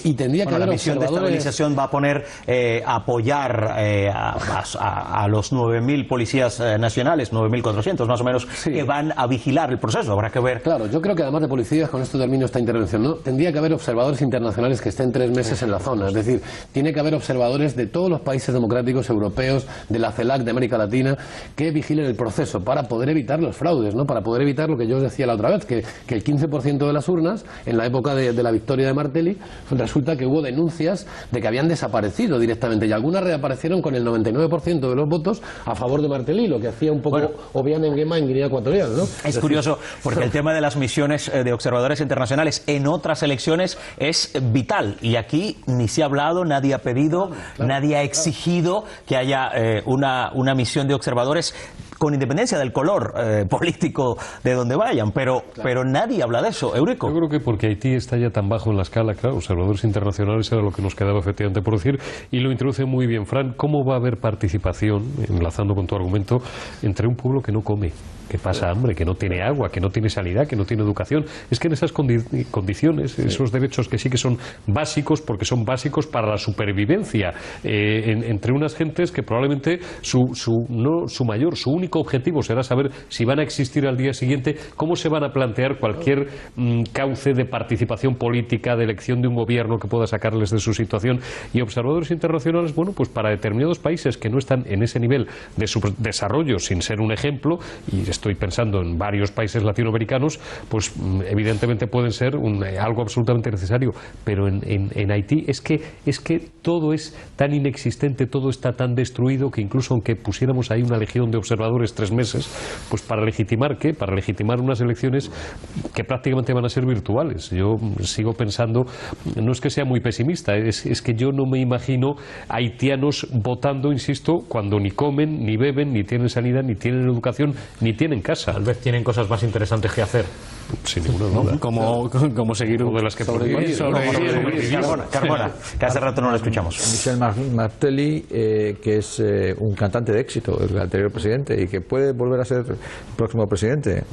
y tendría que haber la misión de estabilización va a poner apoyar a los 9.000 policías nacionales, 9.400 más o menos, que van a vigilar el proceso. Habrá que ver. Claro, yo creo que además de policías, con esto termino esta intervención, ¿no? Tendría que haber observadores internacionales que estén 3 meses en la zona. Es decir, tiene que haber observadores de todos los países democráticos europeos, de la CELAC, de América Latina, que vigilen el proceso para poder evitar los fraudes, ¿no? Para poder evitar lo que yo os decía la otra vez, que el 15% de las urnas, en la época de la victoria de Martelly, resulta que hubo denuncias de que habían desaparecido directamente, y algunas reaparecieron con el 99% de los votos a favor de Martelly, lo que hacía un poco Obiang Nguema en Guinea Ecuatorial, ¿no? Es curioso, porque el tema de las misiones de observadores internacionales en otras elecciones es vital, y aquí ni se ha hablado, nadie ha pedido, nadie ha exigido que haya una misión de observadores con independencia del color político de donde vayan, pero nadie habla de eso. Eurico. Yo creo que porque Haití está ya tan bajo en la escala, claro, observadores internacionales era lo que nos quedaba efectivamente por decir, y lo introduce muy bien Fran. ¿Cómo va a haber participación, enlazando con tu argumento, entre un pueblo que no come, que pasa hambre, que no tiene agua, que no tiene sanidad, que no tiene educación? Es que en esas condiciones, esos derechos que sí que son básicos, porque son básicos para la supervivencia, entre unas gentes que probablemente su único objetivo será saber si van a existir al día siguiente, cómo se van a plantear cualquier cauce de participación política, de elección de un gobierno que pueda sacarles de su situación. Y observadores internacionales, bueno, pues para determinados países que no están en ese nivel de subdesarrollo, sin ser un ejemplo, y estoy pensando en varios países latinoamericanos, pues evidentemente pueden ser algo absolutamente necesario. Pero en Haití es que todo es tan inexistente, todo está tan destruido, que incluso aunque pusiéramos ahí una legión de observadores 3 meses, pues ¿para legitimar qué? Para legitimar unas elecciones que prácticamente van a ser virtuales. Yo sigo pensando, no es que sea muy pesimista, es que yo no me imagino haitianos votando, insisto, cuando ni comen, ni beben, ni tienen sanidad, ni tienen educación, ni tienen casa. Tal vez tienen cosas más interesantes que hacer. Sin ninguna duda. Como seguir de las que sobrevivir. Carmona, que hace rato no lo escuchamos. Michel Martelly, que es un cantante de éxito, el anterior presidente, y que puede volver a ser el próximo presidente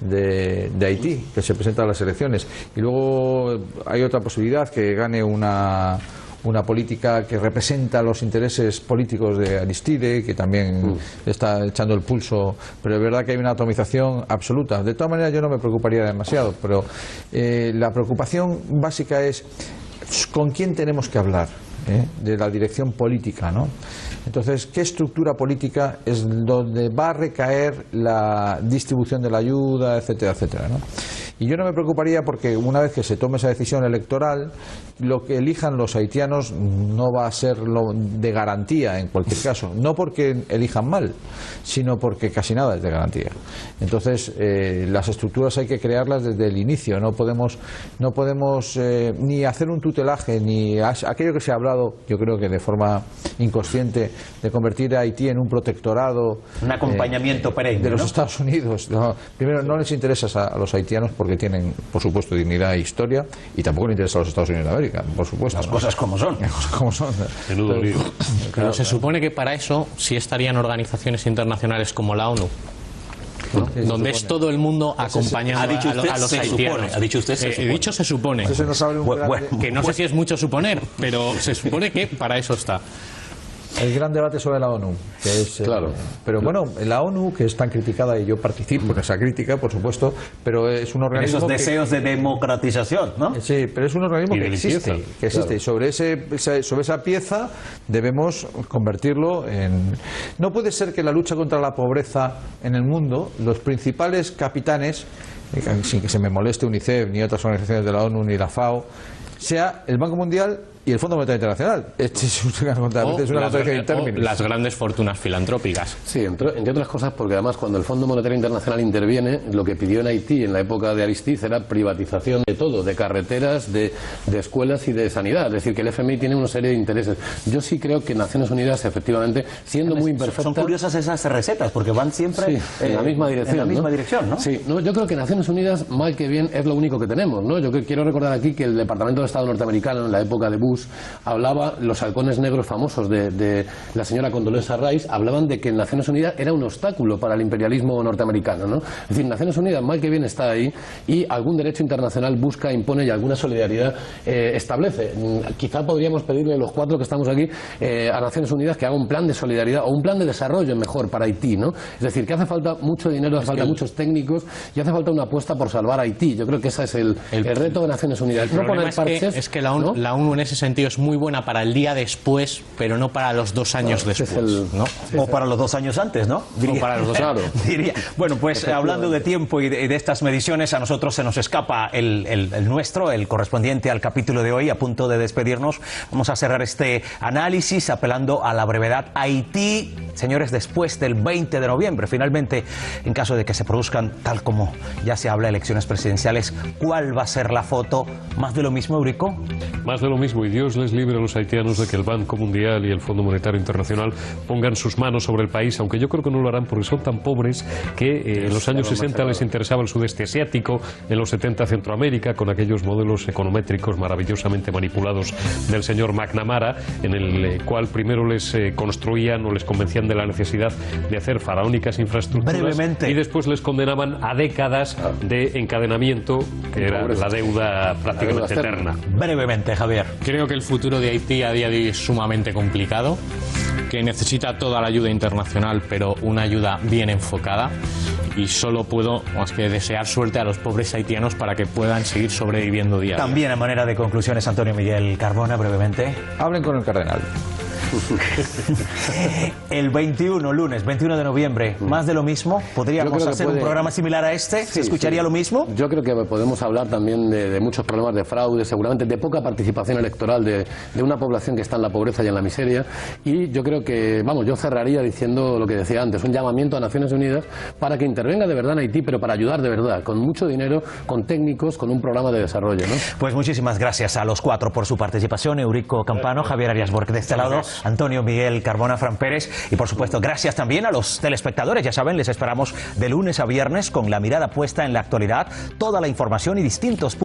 de Haití, que se presenta a las elecciones. Y luego hay otra posibilidad, que gane una política que representa los intereses políticos de Aristide, que también está echando el pulso, pero es verdad que hay una atomización absoluta. De todas maneras, yo no me preocuparía demasiado, pero la preocupación básica es con quién tenemos que hablar, de la dirección política, ¿no? Entonces, ¿qué estructura política es donde va a recaer la distribución de la ayuda, etcétera, etcétera, ¿no? Y yo no me preocuparía, porque una vez que se tome esa decisión electoral, lo que elijan los haitianos no va a ser lo de garantía en cualquier caso. No porque elijan mal, sino porque casi nada es de garantía. Entonces, las estructuras hay que crearlas desde el inicio. No podemos ni hacer un tutelaje, ni aquello que se ha hablado, yo creo que de forma inconsciente, de convertir a Haití en un protectorado. Un acompañamiento perenne, de los ¿no? Estados Unidos. No, primero, no les interesa a los haitianos porque tienen, por supuesto, dignidad e historia, y tampoco les interesa a los Estados Unidos de América, por supuesto. Las cosas como son. Las cosas como son. Pero se supone que para eso sí estarían organizaciones internacionales como la ONU. ¿no? Donde es todo el mundo acompañando a los haitianos. Ha dicho usted se supone. He dicho se supone. Nos abre un Que no sé si es mucho suponer, pero se supone que para eso está. El gran debate sobre la ONU, que es, claro. Pero bueno, la ONU, que es tan criticada, y yo participo en esa crítica, por supuesto, pero es un organismo... Esos deseos de democratización, ¿no? Sí, pero es un organismo que limpieza. existe. Claro. Y sobre esa pieza debemos convertirlo en... No puede ser que la lucha contra la pobreza en el mundo, los principales capitanes, sin que se me moleste UNICEF, ni otras organizaciones de la ONU, ni la FAO, sea el Banco Mundial y el Fondo Monetario Internacional. Es una contradicción en términos. Las grandes fortunas filantrópicas. Sí, entre otras cosas, porque además cuando el Fondo Monetario Internacional interviene, lo que pidió en Haití en la época de Aristide era privatización de todo, de carreteras, de escuelas y de sanidad. Es decir, que el FMI tiene una serie de intereses. Yo sí creo que Naciones Unidas, efectivamente, siendo muy imperfecta... Son curiosas esas recetas, porque van siempre en la misma dirección. En la misma dirección, ¿no? Sí, yo creo que Naciones Unidas, mal que bien, es lo único que tenemos, ¿no? Yo quiero recordar aquí que el Departamento de Estado norteamericano, en la época de Bush, hablaba, los halcones negros famosos de la señora Condoleezza Rice, hablaban de que Naciones Unidas era un obstáculo para el imperialismo norteamericano, ¿no? Es decir, Naciones Unidas, mal que bien, está ahí y algún derecho internacional busca, impone y alguna solidaridad establece. Quizá podríamos pedirle los 4 que estamos aquí a Naciones Unidas que haga un plan de solidaridad o un plan de desarrollo mejor para Haití, ¿no? Es decir, que hace falta mucho dinero, hace falta muchos técnicos y hace falta una apuesta por salvar a Haití. Yo creo que ese es el reto de Naciones Unidas. El problema es que la ONU en ese sentido es muy buena para el día después, pero no para los 2 años después, ¿no? O para los 2 años antes, ¿no? O para los 2 años. Diría. Bueno, pues hablando de tiempo y de estas mediciones, a nosotros se nos escapa el nuestro, el correspondiente al capítulo de hoy, a punto de despedirnos. Vamos a cerrar este análisis apelando a la brevedad. Haití, señores, después del 20 de noviembre, finalmente, en caso de que se produzcan, tal como ya se habla, elecciones presidenciales, ¿cuál va a ser la foto? ¿Más de lo mismo, Eurico? Más de lo mismo, y Dios les libre a los haitianos de que el Banco Mundial y el Fondo Monetario Internacional pongan sus manos sobre el país, aunque yo creo que no lo harán porque son tan pobres que en los años 60 les interesaba el sudeste asiático, en los 70 Centroamérica, con aquellos modelos econométricos maravillosamente manipulados del señor McNamara, en el cual primero les construían o les convencían de la necesidad de hacer faraónicas infraestructuras. Brevemente. Y después les condenaban a décadas de encadenamiento, que era la deuda prácticamente eterna. Brevemente, Javier. Creo que el futuro de Haití a día de hoy es sumamente complicado, que necesita toda la ayuda internacional, pero una ayuda bien enfocada, y solo puedo más que desear suerte a los pobres haitianos para que puedan seguir sobreviviendo día a día. También a manera de conclusiones, Antonio Miguel Carbona, brevemente. Hablen con el cardenal. El 21, lunes 21 de noviembre, más de lo mismo. ¿Podríamos hacer un programa similar a este? ¿Se escucharía lo mismo? Yo creo que podemos hablar también de muchos problemas de fraude, seguramente de poca participación electoral de una población que está en la pobreza y en la miseria. Y yo creo que, yo cerraría diciendo lo que decía antes, un llamamiento a Naciones Unidas para que intervenga de verdad en Haití, pero para ayudar de verdad, con mucho dinero, con técnicos, con un programa de desarrollo, ¿no? Pues muchísimas gracias a los 4 por su participación. Eurico Campano, Javier Arias Borg de este lado, Antonio Miguel Carbona, Fran Pérez, y por supuesto gracias también a los telespectadores. Ya saben, les esperamos de lunes a viernes con la mirada puesta en la actualidad, toda la información y distintos